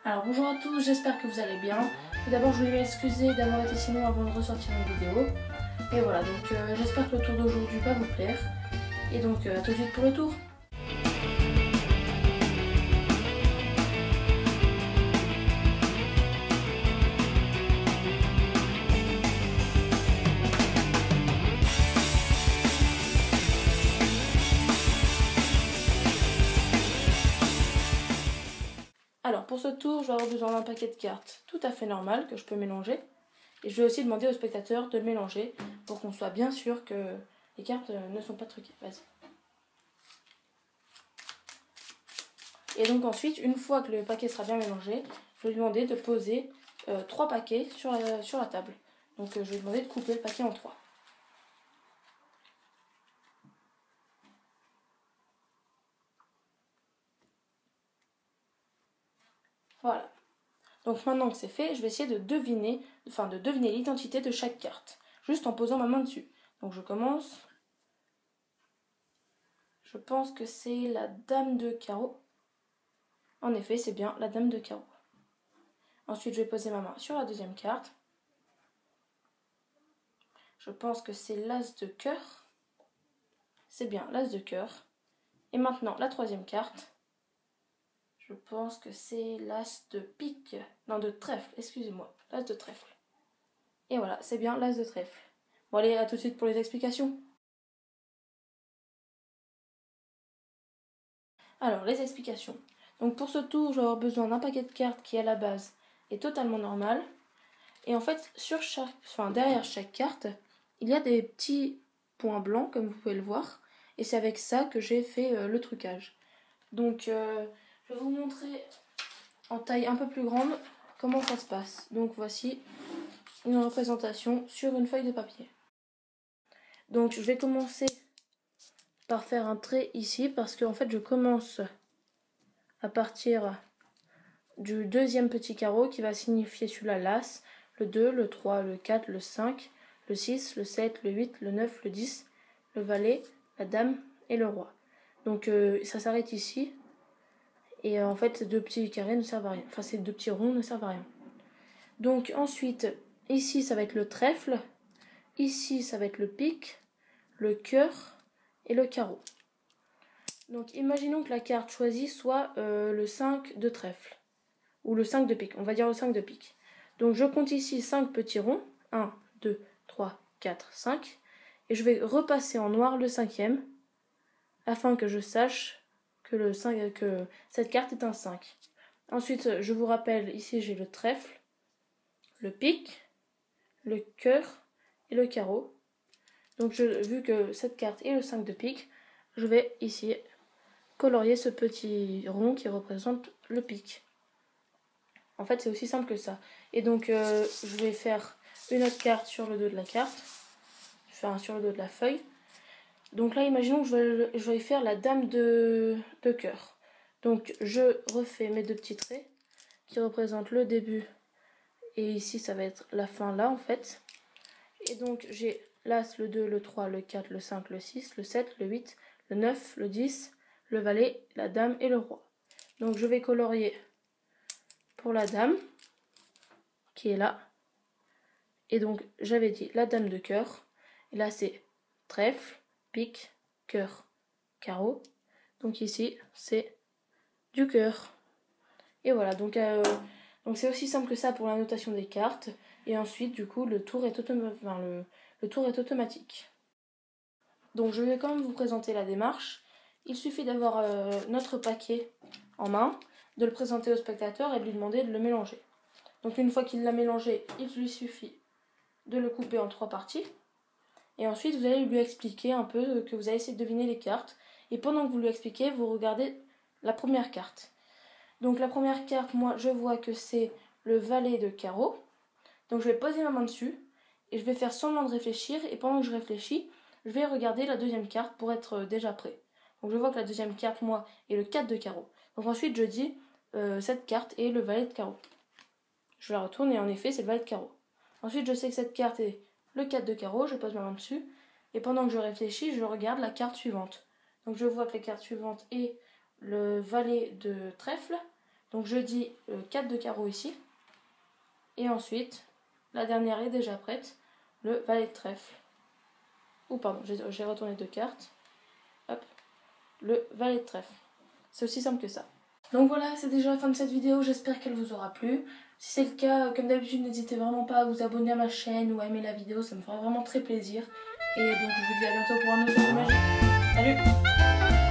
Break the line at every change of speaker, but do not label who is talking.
Alors bonjour à tous, j'espère que vous allez bien. Tout d'abord je voulais m'excuser d'avoir été si long avant de ressortir une vidéo. Et voilà, donc j'espère que le tour d'aujourd'hui va vous plaire. Et donc à tout de suite pour le tour. Alors pour ce tour, je vais avoir besoin d'un paquet de cartes tout à fait normal que je peux mélanger. Et je vais aussi demander aux spectateurs de le mélanger pour qu'on soit bien sûr que les cartes ne sont pas truquées. Vas-y. Et donc ensuite, une fois que le paquet sera bien mélangé, je vais lui demander de poser 3 paquets sur la table. Donc je vais lui demander de couper le paquet en 3. Voilà. Donc maintenant que c'est fait, je vais essayer de deviner l'identité de chaque carte, juste en posant ma main dessus. Donc je commence. Je pense que c'est la dame de carreau. En effet, c'est bien la dame de carreau. Ensuite, je vais poser ma main sur la deuxième carte. Je pense que c'est l'as de cœur. C'est bien l'as de cœur. Et maintenant, la troisième carte. Je pense que c'est l'as de pique. Non, de trèfle, excusez-moi. L'as de trèfle. Et voilà, c'est bien l'as de trèfle. Bon allez, à tout de suite pour les explications. Alors, les explications. Donc pour ce tour, je vais avoir besoin d'un paquet de cartes qui à la base est totalement normal. Et en fait, derrière chaque carte, il y a des petits points blancs, comme vous pouvez le voir. Et c'est avec ça que j'ai fait le trucage. Donc, je vais vous montrer en taille un peu plus grande comment ça se passe. Donc voici une représentation sur une feuille de papier. Donc je vais commencer par faire un trait ici parce qu'en fait je commence à partir du deuxième petit carreau qui va signifier celui-là l'as, le 2, le 3, le 4, le 5, le 6, le 7, le 8, le 9, le 10, le valet, la dame et le roi. Donc ça s'arrête ici. Et en fait, ces deux petits carrés ne servent à rien. Enfin, ces deux petits ronds ne servent à rien. Donc ensuite, ici, ça va être le trèfle. Ici, ça va être le pique, le cœur et le carreau. Donc imaginons que la carte choisie soit le 5 de trèfle. Ou le 5 de pique. On va dire le 5 de pique. Donc je compte ici 5 petits ronds. 1, 2, 3, 4, 5. Et je vais repasser en noir le 5e. Afin que je sache que cette carte est un 5. Ensuite, je vous rappelle, ici j'ai le trèfle, le pique, le cœur et le carreau. Donc vu que cette carte est le 5 de pique, je vais ici colorier ce petit rond qui représente le pique. En fait, c'est aussi simple que ça. Et donc, je vais faire une autre carte sur le dos de la carte. Enfin, sur le dos de la feuille. Donc là, imaginons que je vais faire la dame de cœur. Donc je refais mes deux petits traits qui représentent le début. Et ici, ça va être la fin là, en fait. Et donc j'ai l'as, le 2, le 3, le 4, le 5, le 6, le 7, le 8, le 9, le 10, le valet, la dame et le roi. Donc je vais colorier pour la dame, qui est là. Et donc j'avais dit la dame de cœur. Et là, c'est trèfle, pique, cœur, carreau. Donc ici, c'est du cœur. Et voilà, donc c'est aussi simple que ça pour la notation des cartes. Et ensuite, du coup, le tour est automatique. Donc je vais quand même vous présenter la démarche. Il suffit d'avoir notre paquet en main, de le présenter au spectateur et de lui demander de le mélanger. Donc une fois qu'il l'a mélangé, il lui suffit de le couper en 3 parties. Et ensuite, vous allez lui expliquer un peu que vous allez essayer de deviner les cartes. Et pendant que vous lui expliquez, vous regardez la première carte. Donc la première carte, moi, je vois que c'est le valet de carreau. Donc je vais poser ma main dessus et je vais faire semblant de réfléchir. Et pendant que je réfléchis, je vais regarder la deuxième carte pour être déjà prêt. Donc je vois que la deuxième carte, moi, est le 4 de carreau. Donc ensuite, je dis cette carte est le valet de carreau. Je la retourne et en effet, c'est le valet de carreau. Ensuite, je sais que cette carte est le 4 de carreau. Je pose ma main dessus. Et pendant que je réfléchis, je regarde la carte suivante. Donc je vois que la carte suivante est le valet de trèfle, Donc je dis 4 de carreau ici. Et ensuite, la dernière est déjà prête, le valet de trèfle. Ou pardon, j'ai retourné 2 cartes. Hop, le valet de trèfle. C'est aussi simple que ça. Donc voilà, c'est déjà la fin de cette vidéo, j'espère qu'elle vous aura plu. Si c'est le cas, comme d'habitude, n'hésitez vraiment pas à vous abonner à ma chaîne ou à aimer la vidéo, ça me fera vraiment très plaisir. Et donc je vous dis à bientôt pour un autre jeu magique. Salut!